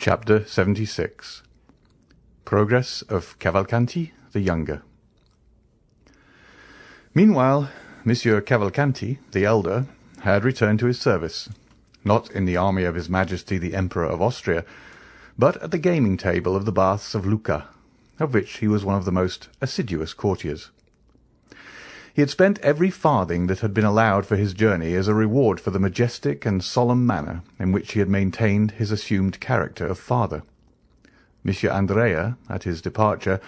Chapter 76. Progress of Cavalcanti the Younger. Meanwhile, Monsieur Cavalcanti, the elder, had returned to his service, not in the army of His Majesty the Emperor of Austria, but at the gaming table of the baths of Lucca, of which he was one of the most assiduous courtiers. He had spent every farthing that had been allowed for his journey as a reward for the majestic and solemn manner in which he had maintained his assumed character of father. Monsieur Andrea, at his departure,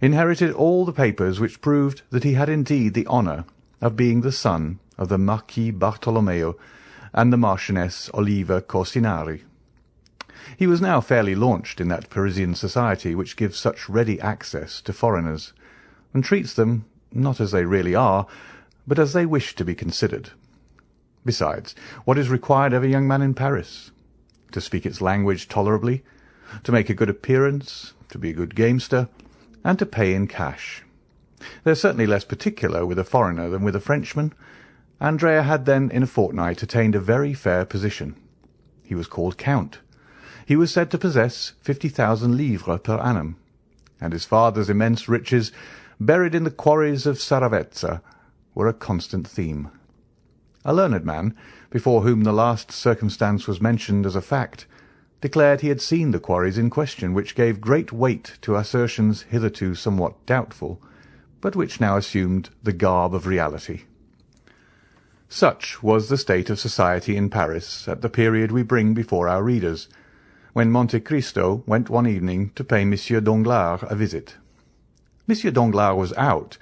inherited all the papers which proved that he had indeed the honour of being the son of the Marquis Bartolomeo and the Marchioness Oliva Corsinari. He was now fairly launched in that Parisian society which gives such ready access to foreigners, and treats them not as they really are, but as they wish to be considered. Besides, what is required of a young man in Paris? To speak its language tolerably, to make a good appearance, to be a good gamester, and to pay in cash. They are certainly less particular with a foreigner than with a Frenchman. Andrea had then in a fortnight attained a very fair position. He was called Count. He was said to possess 50,000 livres per annum, and his father's immense riches, buried in the quarries of Saravezza, were a constant theme. A learned man, before whom the last circumstance was mentioned as a fact, declared he had seen the quarries in question, which gave great weight to assertions hitherto somewhat doubtful, but which now assumed the garb of reality. Such was the state of society in Paris at the period we bring before our readers, when Monte Cristo went one evening to pay Monsieur Danglars a visit. Monsieur Danglars was out,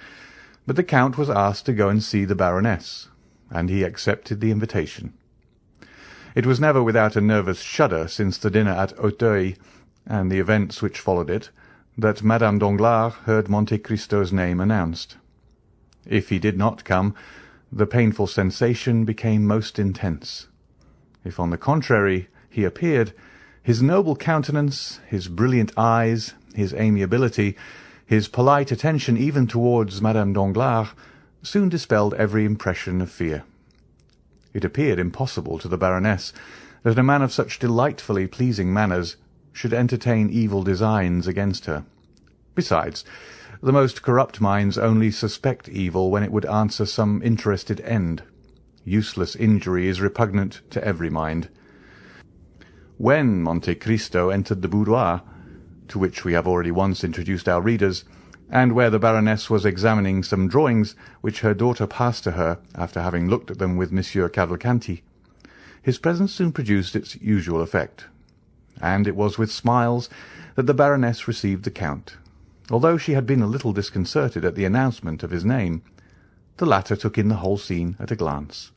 but the Count was asked to go and see the Baroness, and he accepted the invitation. It was never without a nervous shudder since the dinner at Auteuil, and the events which followed it, that Madame Danglars heard Monte Cristo's name announced. If he did not come, the painful sensation became most intense. If, on the contrary, he appeared, his noble countenance, his brilliant eyes, his amiability, his polite attention even towards Madame Danglars, soon dispelled every impression of fear. It appeared impossible to the Baroness that a man of such delightfully pleasing manners should entertain evil designs against her. Besides, the most corrupt minds only suspect evil when it would answer some interested end. Useless injury is repugnant to every mind. When Monte Cristo entered the boudoir, to which we have already once introduced our readers, and where the Baroness was examining some drawings which her daughter passed to her after having looked at them with Monsieur Cavalcanti, his presence soon produced its usual effect, and it was with smiles that the Baroness received the Count. Although she had been a little disconcerted at the announcement of his name, the latter took in the whole scene at a glance.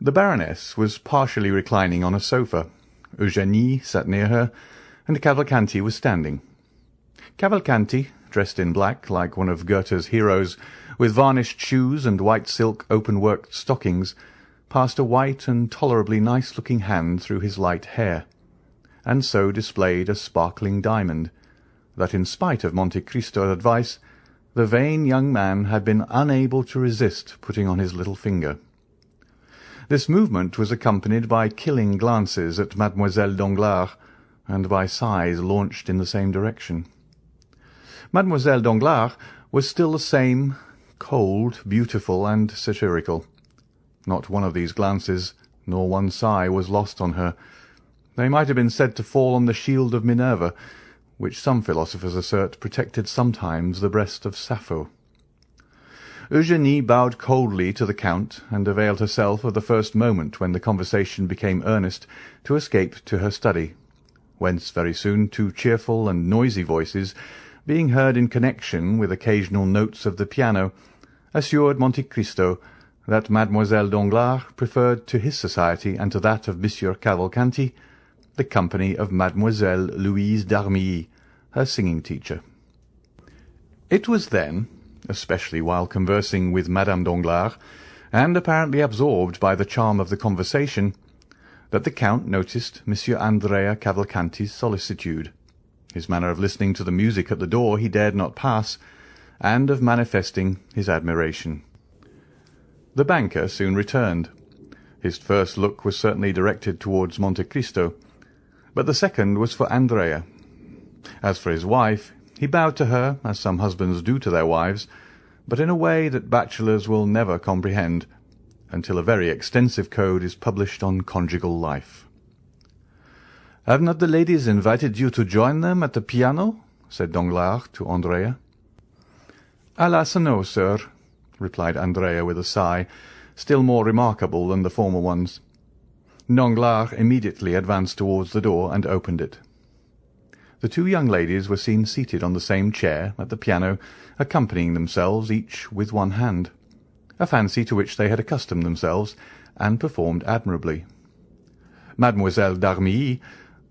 The Baroness was partially reclining on a sofa. Eugénie sat near her, and Cavalcanti was standing. Cavalcanti, dressed in black like one of Goethe's heroes, with varnished shoes and white silk open-worked stockings, passed a white and tolerably nice-looking hand through his light hair, and so displayed a sparkling diamond, that in spite of Monte Cristo's advice, the vain young man had been unable to resist putting on his little finger. This movement was accompanied by killing glances at Mademoiselle Danglars, and by sighs launched in the same direction. Mademoiselle Danglars was still the same, cold, beautiful, and satirical. Not one of these glances, nor one sigh, was lost on her. They might have been said to fall on the shield of Minerva, which some philosophers assert protected sometimes the breast of Sappho. Eugénie bowed coldly to the Count, and availed herself of the first moment when the conversation became earnest to escape to her study, whence very soon two cheerful and noisy voices, being heard in connection with occasional notes of the piano, assured Monte Cristo that Mademoiselle Danglars preferred to his society and to that of Monsieur Cavalcanti the company of Mademoiselle Louise d'Armilly, her singing teacher. It was then, especially while conversing with Madame Danglars, and apparently absorbed by the charm of the conversation, that the Count noticed Monsieur Andrea Cavalcanti's solicitude, his manner of listening to the music at the door he dared not pass, and of manifesting his admiration. The banker soon returned. His first look was certainly directed towards Monte Cristo, but the second was for Andrea. As for his wife, he bowed to her, as some husbands do to their wives, but in a way that bachelors will never comprehend, until a very extensive code is published on conjugal life. "Have not the ladies invited you to join them at the piano?" said Danglars to Andrea. "Alas, no, sir," replied Andrea with a sigh, still more remarkable than the former ones. Danglars immediately advanced towards the door and opened it. The two young ladies were seen seated on the same chair at the piano, accompanying themselves each with one hand, a fancy to which they had accustomed themselves, and performed admirably. Mademoiselle d'Armilly,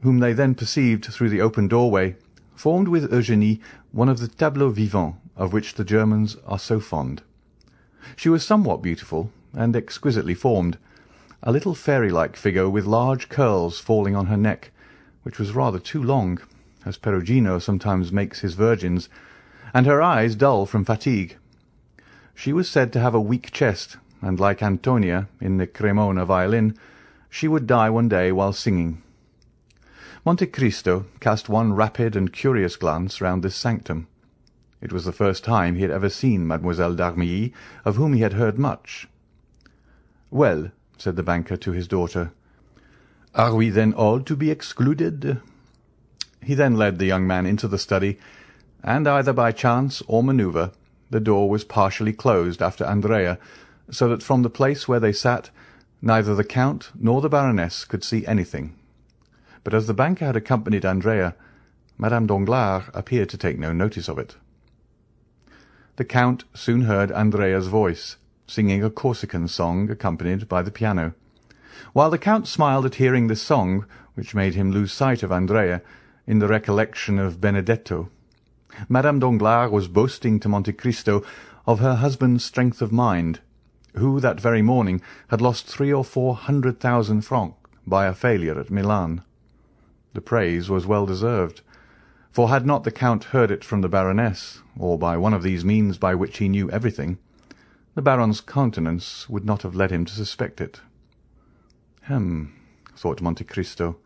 whom they then perceived through the open doorway, formed with Eugénie one of the tableaux vivants of which the Germans are so fond. She was somewhat beautiful, and exquisitely formed, a little fairy-like figure with large curls falling on her neck, which was rather too long, as Perugino sometimes makes his virgins, and her eyes dull from fatigue. She was said to have a weak chest, and like Antonia in the Cremona violin, she would die one day while singing. Monte Cristo cast one rapid and curious glance round this sanctum. It was the first time he had ever seen Mademoiselle d'Armilly, of whom he had heard much. "Well," said the banker to his daughter, "are we then all to be excluded?" He then led the young man into the study, and either by chance or manoeuvre, the door was partially closed after Andrea, so that from the place where they sat, neither the Count nor the Baroness could see anything. But as the banker had accompanied Andrea, Madame Danglars appeared to take no notice of it. The Count soon heard Andrea's voice, singing a Corsican song accompanied by the piano. While the Count smiled at hearing this song, which made him lose sight of Andrea, in the recollection of Benedetto, Madame Danglars was boasting to Monte Cristo of her husband's strength of mind, who that very morning had lost 300,000 or 400,000 francs by a failure at Milan. The praise was well deserved, for had not the Count heard it from the Baroness, or by one of these means by which he knew everything, the Baron's countenance would not have led him to suspect it. Thought Monte Cristo,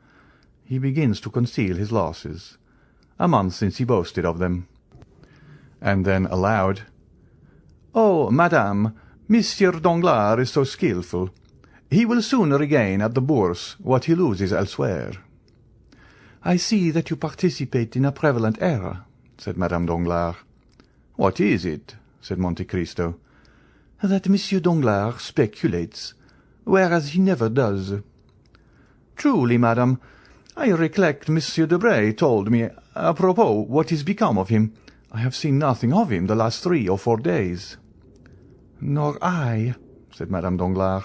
he begins to conceal his losses. A month since he boasted of them. And then aloud, "Oh, madame, Monsieur Danglars is so skilful. He will soon regain at the Bourse what he loses elsewhere." "I see that you participate in a prevalent error," said Madame Danglars. "What is it?" said Monte Cristo. "That Monsieur Danglars speculates, whereas he never does." "Truly, madame, I recollect Monsieur Debray told me, apropos, what is become of him. I have seen nothing of him the last 3 or 4 days." "Nor I," said Madame Danglars.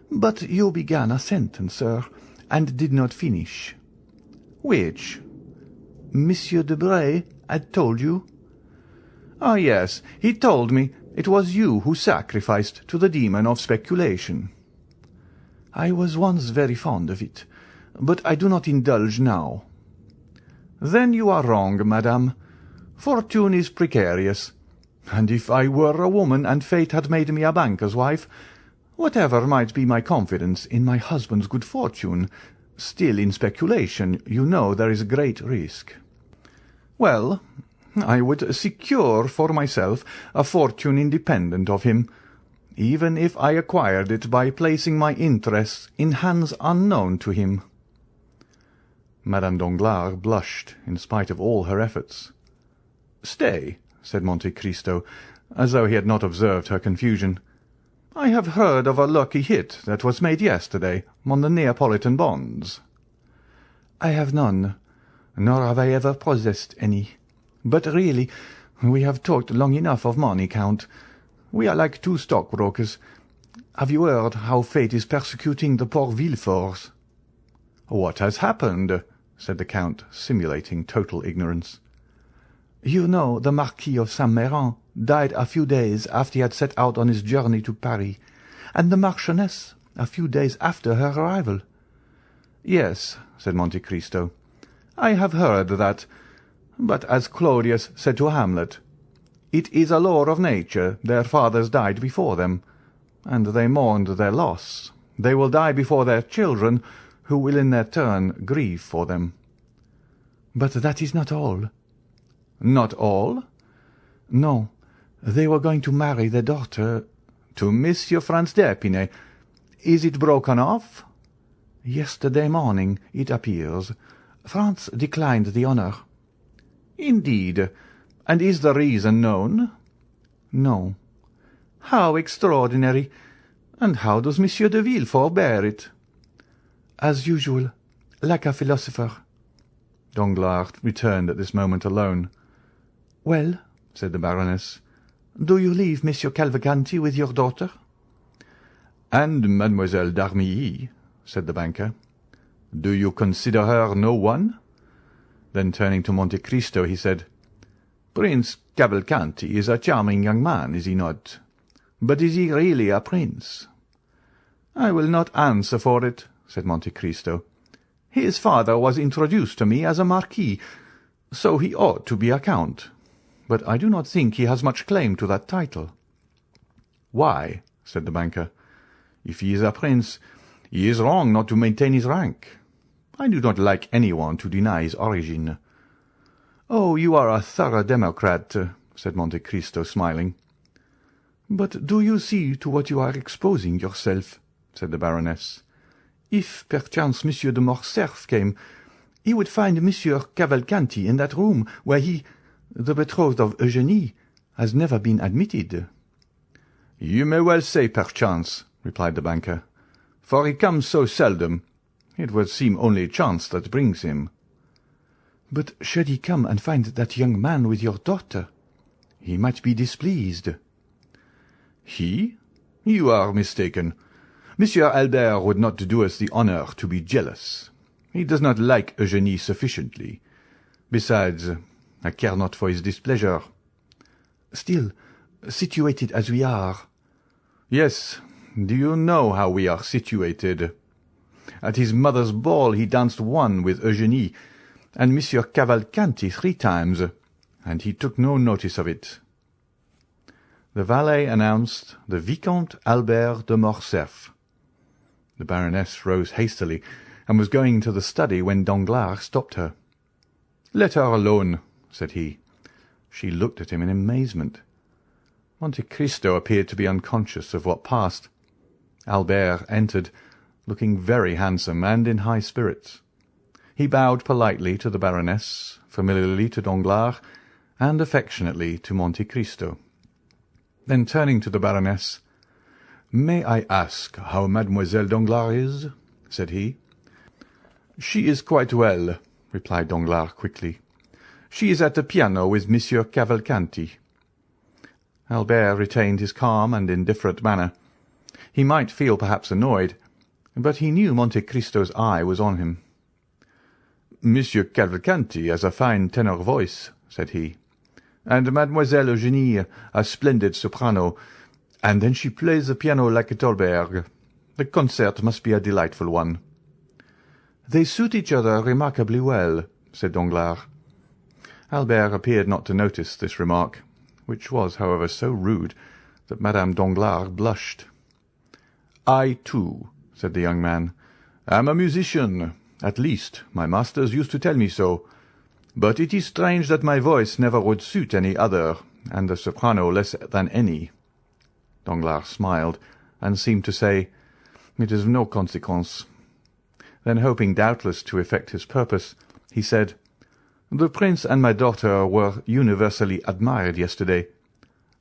"But you began a sentence, sir, and did not finish." "Which?" "Monsieur Debray had told you." "Ah, yes, he told me it was you who sacrificed to the demon of speculation." "I was once very fond of it, but I do not indulge now." "Then you are wrong, madame. Fortune is precarious, and if I were a woman and fate had made me a banker's wife, whatever might be my confidence in my husband's good fortune, still in speculation you know there is great risk. Well, I would secure for myself a fortune independent of him, even if I acquired it by placing my interests in hands unknown to him." Madame Danglars blushed in spite of all her efforts. "Stay," said Monte Cristo, as though he had not observed her confusion. "I have heard of a lucky hit that was made yesterday on the Neapolitan bonds." "I have none, nor have I ever possessed any. But really, we have talked long enough of money, Count. We are like 2 stockbrokers. Have you heard how fate is persecuting the poor Villeforts?" "What has happened?" said the Count, simulating total ignorance. "You know the Marquis of Saint-Méran died a few days after he had set out on his journey to Paris, and the Marchioness a few days after her arrival." "Yes," said Monte Cristo, "I have heard that. But as Claudius said to Hamlet, it is a law of nature their fathers died before them, and they mourned their loss. They will die before their children, who will in their turn grieve for them." "But that is not all." "Not all?" "No. They were going to marry their daughter—" "To Monsieur Franz d'Épinay. Is it broken off?" "Yesterday morning, it appears. Franz declined the honour." "Indeed. And is the reason known?" "No." "How extraordinary! And how does Monsieur de Villefort bear it?" "As usual, like a philosopher." Danglars returned at this moment alone. "Well," said the Baroness, "do you leave Monsieur Cavalcanti with your daughter?" "And Mademoiselle d'Armilly," said the banker. "Do you consider her no one?" Then turning to Monte Cristo, he said, "Prince Cavalcanti is a charming young man, is he not? But is he really a prince?" "I will not answer for it," said Monte Cristo. "His father was introduced to me as a marquis, so he ought to be a count. But I do not think he has much claim to that title." "Why?" said the banker. "If he is a prince, he is wrong not to maintain his rank. I do not like anyone to deny his origin." "Oh, you are a thorough democrat," said Monte Cristo, smiling. "But do you see to what you are exposing yourself?" said the Baroness. "If perchance Monsieur de Morcerf came, he would find Monsieur Cavalcanti in that room where he, the betrothed of Eugénie, has never been admitted." "You may well say perchance," replied the banker, "for he comes so seldom. It would seem only chance that brings him." "But should he come and find that young man with your daughter? He might be displeased." "He? You are mistaken. Monsieur Albert would not do us the honour to be jealous. He does not like Eugénie sufficiently. Besides, I care not for his displeasure." "Still, situated as we are—" "Yes. Do you know how we are situated? At his mother's ball he danced one with Eugénie, and Monsieur Cavalcanti 3 times, and he took no notice of it." The valet announced the Vicomte Albert de Morcerf. The Baroness rose hastily, and was going to the study when Danglars stopped her. "Let her alone," said he. She looked at him in amazement. Monte Cristo appeared to be unconscious of what passed. Albert entered, looking very handsome and in high spirits. He bowed politely to the Baroness, familiarly to Danglars, and affectionately to Monte Cristo. Then turning to the Baroness, "May I ask how Mademoiselle Danglars is?" said he. "She is quite well," replied Danglars quickly. "She is at the piano with Monsieur Cavalcanti." Albert retained his calm and indifferent manner. He might feel perhaps annoyed, but he knew Monte Cristo's eye was on him. "Monsieur Cavalcanti has a fine tenor voice," said he, "and Mademoiselle Eugénie a splendid soprano, and then she plays the piano like a Thalberg. The concert must be a delightful one." "They suit each other remarkably well," said Danglars. Albert appeared not to notice this remark, which was, however, so rude that Madame Danglars blushed. "I, too," said the young man, "am a musician. At least, my masters used to tell me so. But it is strange that my voice never would suit any other, and the soprano less than any." Danglars smiled, and seemed to say, "It is of no consequence." Then, hoping doubtless to effect his purpose, he said, "The prince and my daughter were universally admired yesterday.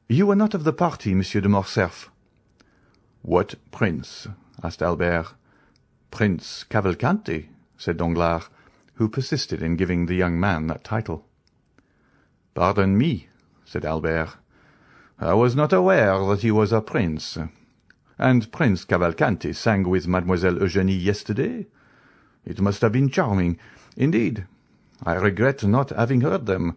You were not of the party, Monsieur de Morcerf." "What prince?" asked Albert. "Prince Cavalcanti," said Danglars, who persisted in giving the young man that title. "Pardon me," said Albert. "I was not aware that he was a prince. And Prince Cavalcanti sang with Mademoiselle Eugénie yesterday? It must have been charming. Indeed, I regret not having heard them,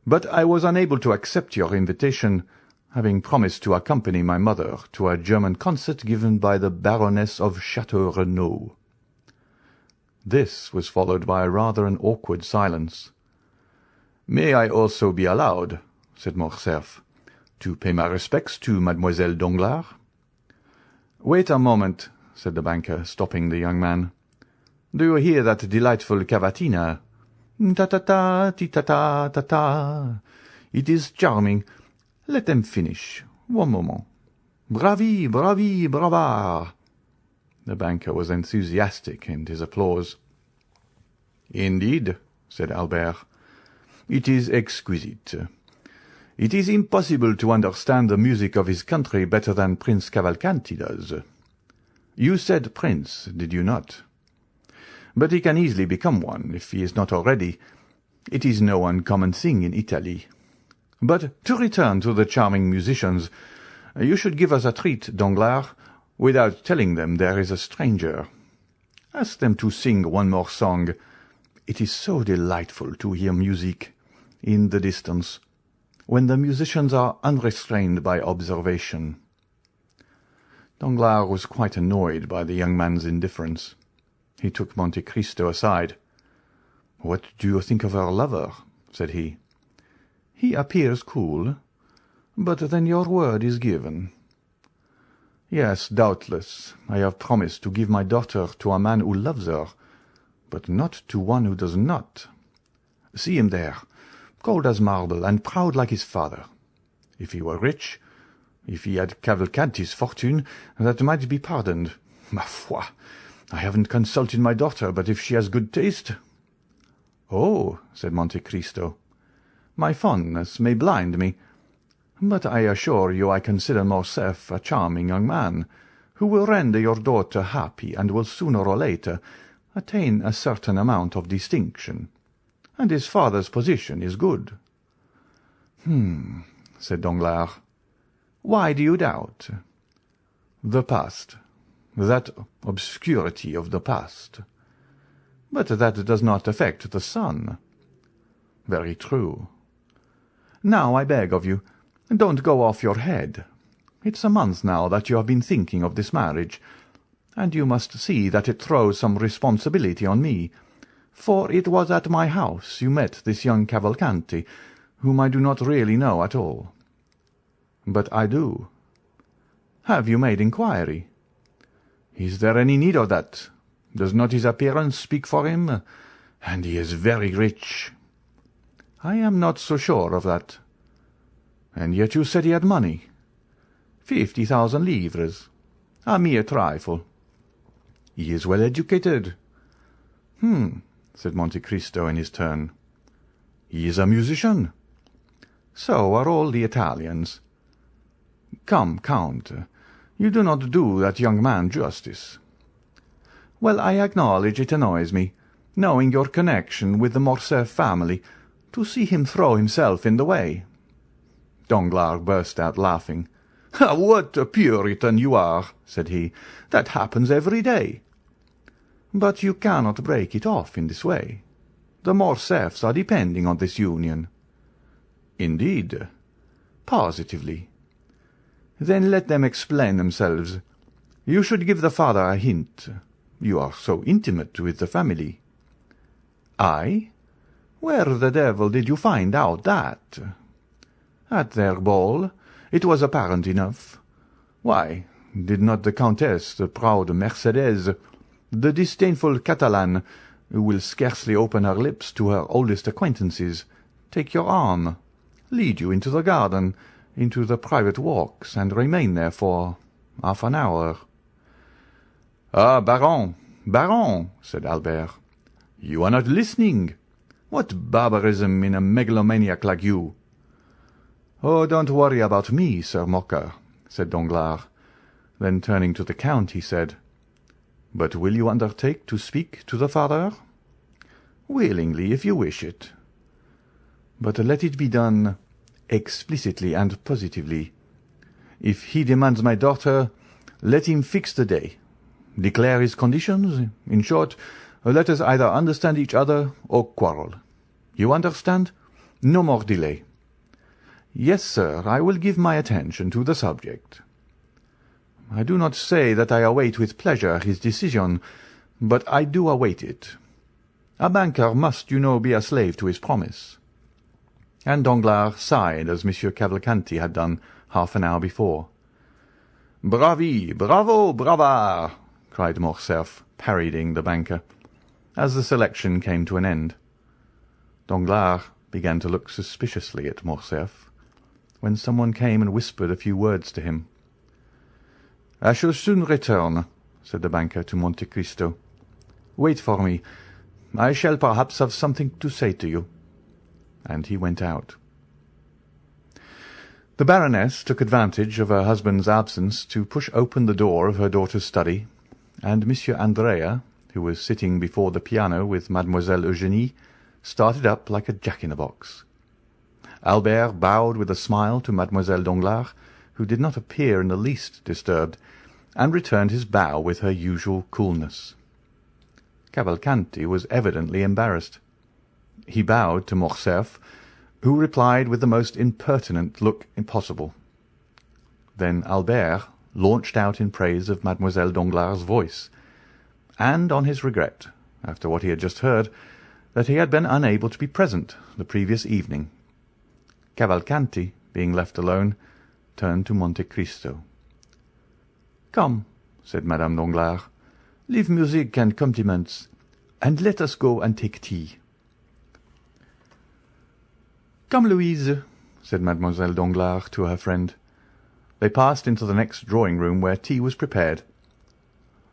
but I was unable to accept your invitation, having promised to accompany my mother to a German concert given by the Baroness of Château Renaud." This was followed by rather an awkward silence. "May I also be allowed," said Morcerf, "to pay my respects to Mademoiselle Danglars?" "Wait a moment," said the banker, stopping the young man. Do you hear that delightful cavatina? Ta-ta-ta, ti-ta-ta, ta-ta. It is charming. Let them finish. One moment. Bravi, bravi, bravard. The banker was enthusiastic in his applause. Indeed, said Albert. It is exquisite. It is impossible to understand the music of his country better than Prince Cavalcanti does. You said prince, did you not? But he can easily become one, if he is not already. It is no uncommon thing in Italy. But to return to the charming musicians, you should give us a treat, Danglars, without telling them there is a stranger. Ask them to sing one more song. It is so delightful to hear music in the distance, when the musicians are unrestrained by observation. Danglars was quite annoyed by the young man's indifference. He took Monte Cristo aside. "What do you think of our lover?" said he. "He appears cool, but then your word is given." "Yes, doubtless. I have promised to give my daughter to a man who loves her, but not to one who does not. See him there, cold as marble and proud like his father. If he were rich, if he had Cavalcanti's fortune, that might be pardoned. Ma foi, I haven't consulted my daughter, but if she has good taste—" "Oh," said Monte Cristo, "my fondness may blind me, but I assure you I consider Morcerf a charming young man, who will render your daughter happy and will sooner or later attain a certain amount of distinction, and his father's position is good." Said Danglars. "Why do you doubt?" "The past. That obscurity of the past. But that does not affect the son." "Very true. Now I beg of you, don't go off your head. It's a month now that you have been thinking of this marriage, and you must see that it throws some responsibility on me, for it was at my house you met this young Cavalcanti, whom I do not really know at all." "But I do." "Have you made inquiry?" "Is there any need of that? Does not his appearance speak for him? And he is very rich." "I am not so sure of that." "And yet you said he had money." 50,000 livres. A mere trifle." "He is well educated." Said Monte Cristo in his turn. "He is a musician." "So are all the Italians." "Come, Count, you do not do that young man justice." "Well, I acknowledge it annoys me, knowing your connection with the Morcerf family, to see him throw himself in the way." Danglars burst out laughing. "What a Puritan you are!" said he. "That happens every day." "But you cannot break it off in this way. The Morcerfs are depending on this union." "Indeed?" "Positively." "Then let them explain themselves. You should give the father a hint. You are so intimate with the family." "I? Where the devil did you find out that?" "At their ball. It was apparent enough. Why, did not the Countess, the proud Mercedes, the disdainful Catalan, who will scarcely open her lips to her oldest acquaintances, take your arm, lead you into the garden, into the private walks, and remain there for half an hour?" "Ah, Baron, Baron," said Albert, "you are not listening. What barbarism in a megalomaniac like you!" "Oh, don't worry about me, Sir Mocker," said Danglars. Then turning to the Count, he said, "But will you undertake to speak to the father?" "Willingly, if you wish it." "But let it be done explicitly and positively. If he demands my daughter, let him fix the day. Declare his conditions. In short, let us either understand each other or quarrel. You understand? No more delay." "Yes, sir, I will give my attention to the subject." "I do not say that I await with pleasure his decision, but I do await it. A banker must, you know, be a slave to his promise." And Danglars sighed as Monsieur Cavalcanti had done half an hour before. "Bravi, bravo, bravard!" cried Morcerf, parodying the banker. as the selection came to an end. Danglars began to look suspiciously at Morcerf, when someone came and whispered a few words to him. "I shall soon return," said the banker to Monte Cristo. "Wait for me. I shall perhaps have something to say to you." And he went out. The Baroness took advantage of her husband's absence to push open the door of her daughter's study, and Monsieur Andrea, who was sitting before the piano with Mademoiselle Eugénie, started up like a jack-in-the-box. Albert bowed with a smile to Mademoiselle Danglars, who did not appear in the least disturbed, and returned his bow with her usual coolness. Cavalcanti was evidently embarrassed. He bowed to Morcerf, who replied with the most impertinent look possible. Then Albert launched out in praise of Mademoiselle Danglars' voice, and on his regret, after what he had just heard, that he had been unable to be present the previous evening. Cavalcanti, being left alone, turned to Monte Cristo. "Come," said Madame Danglars, "leave music and compliments, and let us go and take tea." "Come, Louise," said Mademoiselle Danglars to her friend. They passed into the next drawing-room, where tea was prepared.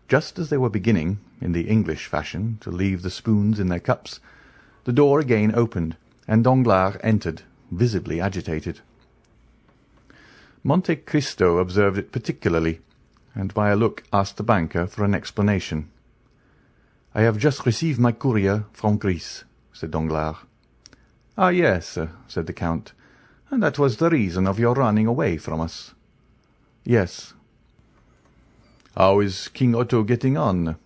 Just as they were beginning, in the English fashion, to leave the spoons in their cups, the door again opened, and Danglars entered, visibly agitated. Monte Cristo observed it particularly, and by a look asked the banker for an explanation. "I have just received my courier from Greece," said Danglars. "Ah, yes," said the Count, "and that was the reason of your running away from us." "Yes." "How is King Otto getting on?"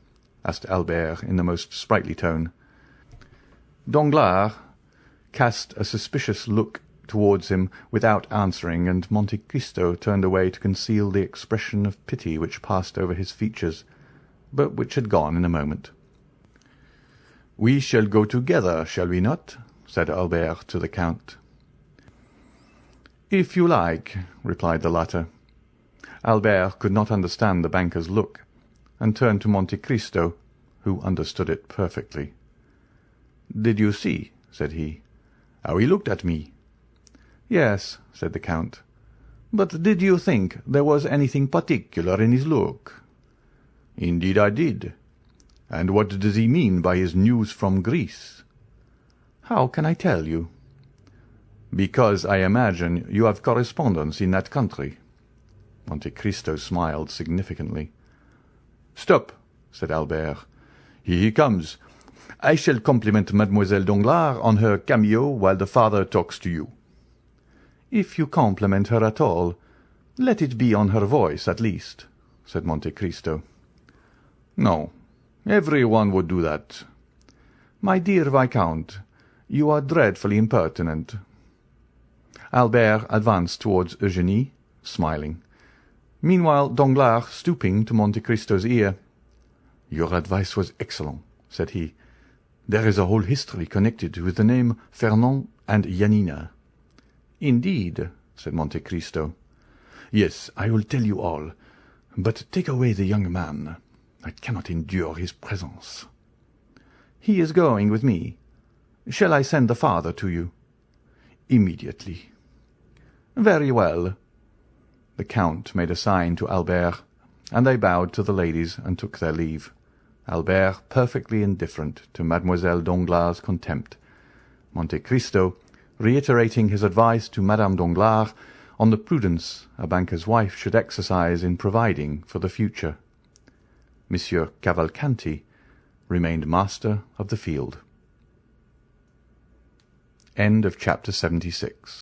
asked Albert in the most sprightly tone. Danglars cast a suspicious look towards him without answering, and Monte Cristo turned away to conceal the expression of pity which passed over his features, but which had gone in a moment. "We shall go together, shall we not?" said Albert to the Count. "If you like," replied the latter. Albert could not understand the banker's look, and turned to Monte Cristo, who understood it perfectly. "Did you see," said he, "how he looked at me?" "Yes," said the Count. "But did you think there was anything particular in his look?" "Indeed I did. And what does he mean by his news from Greece?" "How can I tell you?" "Because I imagine you have correspondence in that country." Monte Cristo smiled significantly. "Stop," said Albert. "Here he comes. I shall compliment Mademoiselle Danglars on her cameo while the father talks to you." "If you compliment her at all, let it be on her voice at least," said Monte Cristo. "No, every one would do that." "My dear Viscount, you are dreadfully impertinent." Albert advanced towards Eugénie, smiling. Meanwhile Danglars, stooping to Monte Cristo's ear, "Your advice was excellent," said he. "There is a whole history connected with the name Fernand and Janina." "Indeed," said Monte Cristo. "Yes, I will tell you all. But take away the young man. I cannot endure his presence." "He is going with me. Shall I send the father to you?" "Immediately." "Very well." The Count made a sign to Albert, and they bowed to the ladies and took their leave, Albert perfectly indifferent to Mademoiselle Danglars' contempt, Monte Cristo reiterating his advice to Madame Danglars on the prudence a banker's wife should exercise in providing for the future. Monsieur Cavalcanti remained master of the field. End of chapter 76.